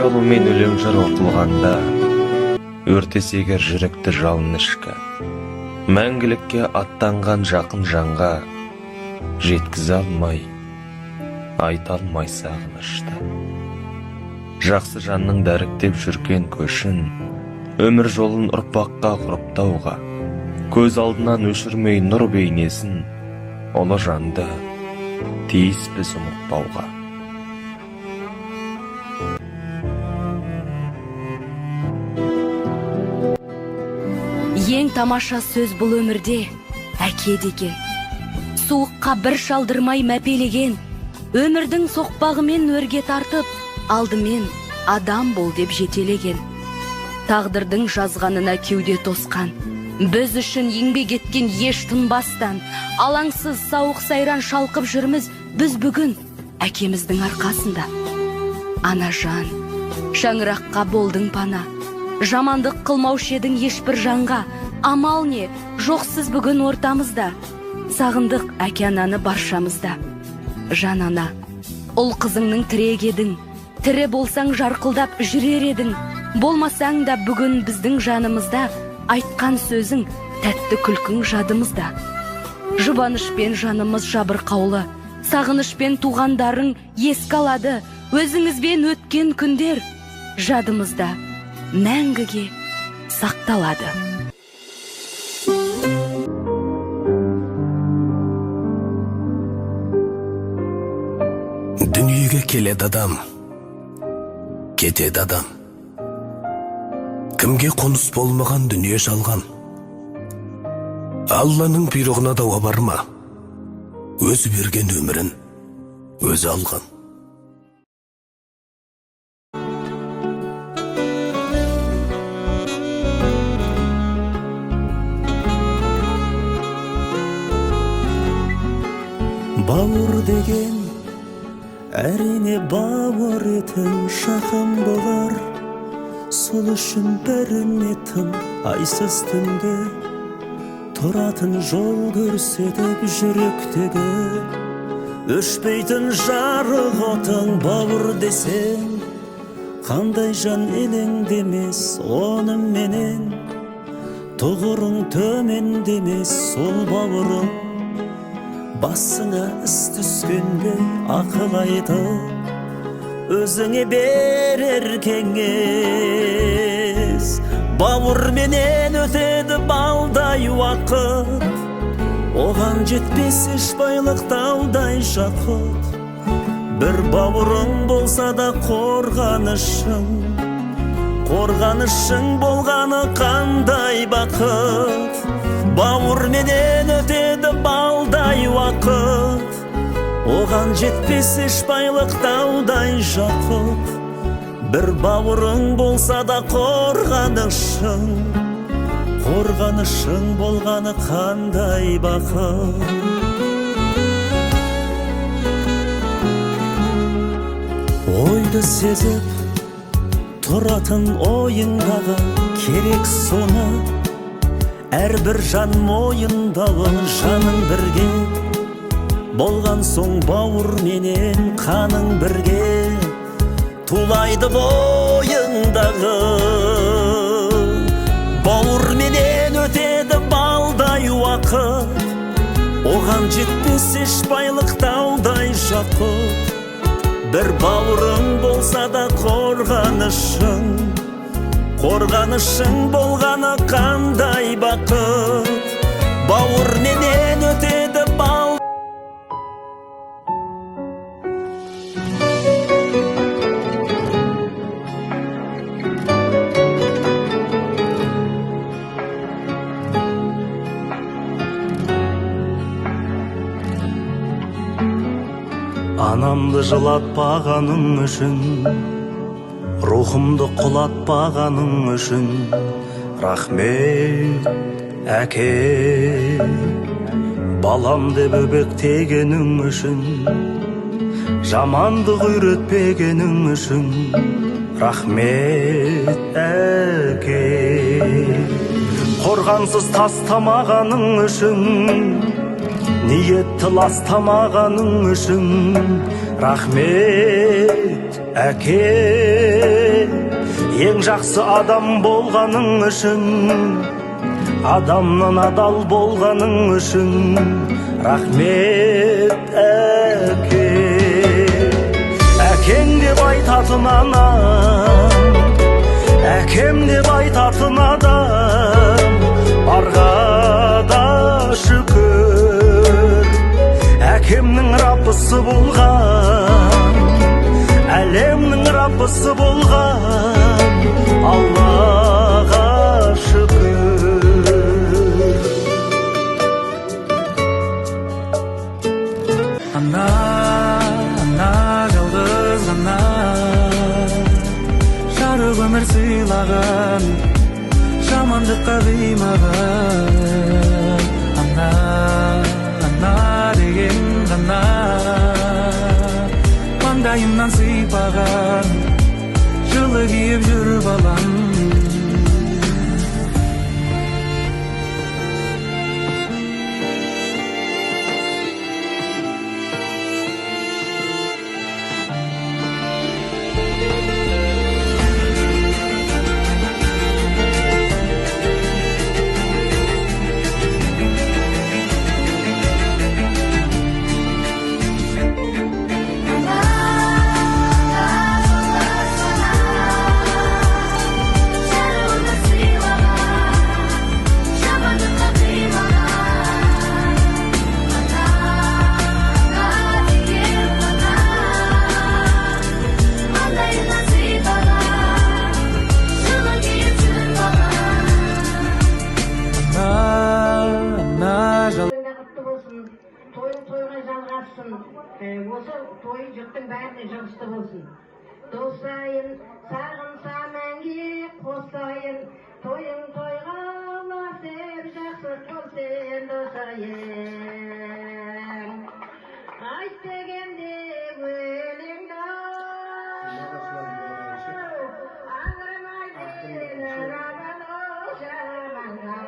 жалумен өлең жыр оқылғанда, өртесегер жүректі жалын ішкі, мәңгілікке аттанған жақын жанға жеткізе алмай, айта алмай сағынышты. Жақсы жанның дәріктеп жүрген көшін, өмір жолын ұрпаққа құрыптауға, көз алдынан өшірмей нұр бейнесін, ұлы жанды тиіспіз ұмытпауға. Ең тамаша сөз бұл өмірде әке деген, суыққа бір шалдырмай мәпелеген, өмірдің соқпағымен өрге тартып, алдымен адам бол деп жетелеген. Тағдырдың жазғанына кеуде тосқан, біз үшін еңбек еткен еш тынбастан, алаңсыз сауық сайран шалқып жүрміз біз бүгін әкеміздің арқасында. Ана жан, шаңыраққа болдың пана, жамандық қылмаушы едің ешбір жанға, амал не, жоқсыз бүгін ортамызда, сағындық әке ананы баршамызда. Жан ана, ұл қызыңның тірек едің, тірі болсаң жарқылдап жүрер едің, болмасаң да бүгін біздің жанымызда, айтқан сөзің тәтті күлкің жадымызда. Жұбанышпен жанымыз жабырқаулы, сағынышпен туғандарың еске алады, өзіңізбен өткен күндер жадымызда мәңгіге сақталады. Дүниеге келеді адам, кетеді адам. Кімге қоныс болмаған дүние жалған. Алланың бұйрығына дауа бар ма? Өзі берген өмірін өзі алған. Бауыр деген әрине бауыр етін шақым болар, сол үшін біріне тым айсыз түнде тұратын жол көрсетіп жүректегі өшпейтін жарық отың бауыр десең, қандай жан елеңдемес онымен, тұғырың төмендемес сол бауырың. Басыңа іс түскенде ақыл айтып, өзіңе берер кеңес. Бауырменен өтеді балдай уақыт, оған жетпес еш байлық таудай жақұт. Бір бауырың болса да қорғанышың, қорғанышың болғаны қандай бақыт. Бауырменен өтеді балдай уақыт, оған жетпес еш байлық таудай жақұт. Бір бауырың болса да қорғанышың, қорғанышың болғаны қандай бақыт. Ойды сезіп тұратын ойыңдағы керек соны, әрбір жан мойындауы жаның бірге, болған соң бауырменен қаның бірге, тулайды бойыңдағы. Бауырменен өтеді балдай уақыт, оған жетпес еш байлық таудай жақұт. Бір бауырың болса да қорғанышың, қорғанышың болғаны қандай бақыт. Бауырменен өтеді бал. Анамды жылатпағаның үшін, рухымды құлатпағаның үшін, рахмет әке. Балам деп өбектегенің үшін, жамандық үйретпегенің үшін, рахмет әке. Қорғансыз тастамағаның үшін, ниетті ластамағаның үшін рахмет әке, ең жақсы адам болғаның үшін, адамнан адал болғаның үшін рахмет әке. Әкең деп айтатын анам, әкем деп айтатын адам барға да шүкір. Әкемнің раббысы болған, әлемнің раббысы болған Аллаға шүкір. Ана жалғыз ана, жарық өмір сыйлаған, жамандыққа қимаған. Ана деген ғана, маңдайымнан сыйпаған, жылы киіп жүр балам. Осы тойы жұрттың бәріне жабысты болсын. Достайын, сағынса мәңге қостайын, тойың тойға ласып жақсы болсын достайын. Айт дегенде өлеңді аңырмайдың рабану жаманға.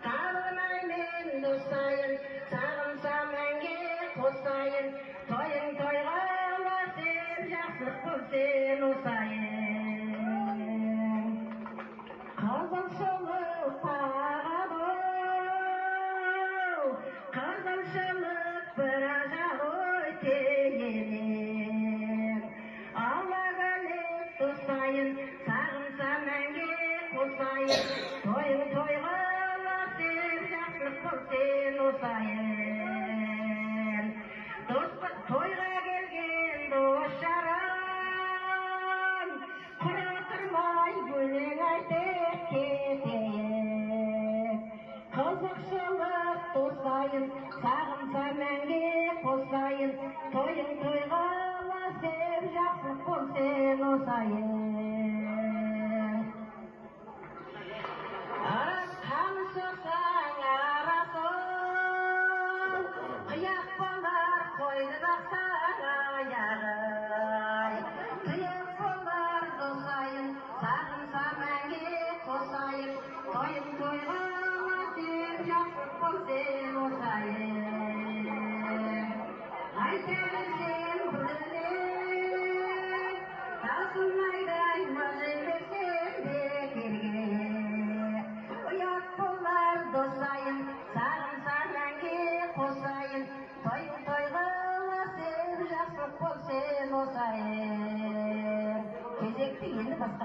Табылмаймен достайын, сағынса мәңге қостайын, тойың тойға ласып жақсы болсын осайын. Қызылшылық тағабыл, қызылшылық бір ажал өтеген. Алла қалет достайын, сағынса мәңге қостайын, тойың тойға ласып жақсы болсын осайын. Тойға келген дос жаран, құра тұрмай өлең айтып кетейік. Қызықшылық достайын, сағынса мәңге қостайын, тойың тойға ласып жақсы болсын осайын. Танысырсаң арасын, қияқ болар қойды бақсаң аяғай. Қияқ болар достайын, сағынса мәңге қосайын, тойың тойға ласып жақсы болсын осайын. Айта берсең бұл өлең, таусылмайдай мазай берсең бекерге. Ұят болар достайын, сағынса мәңге қосайын, тойың тойға ласып жақсы болсын осайын. Кезекті енді басқа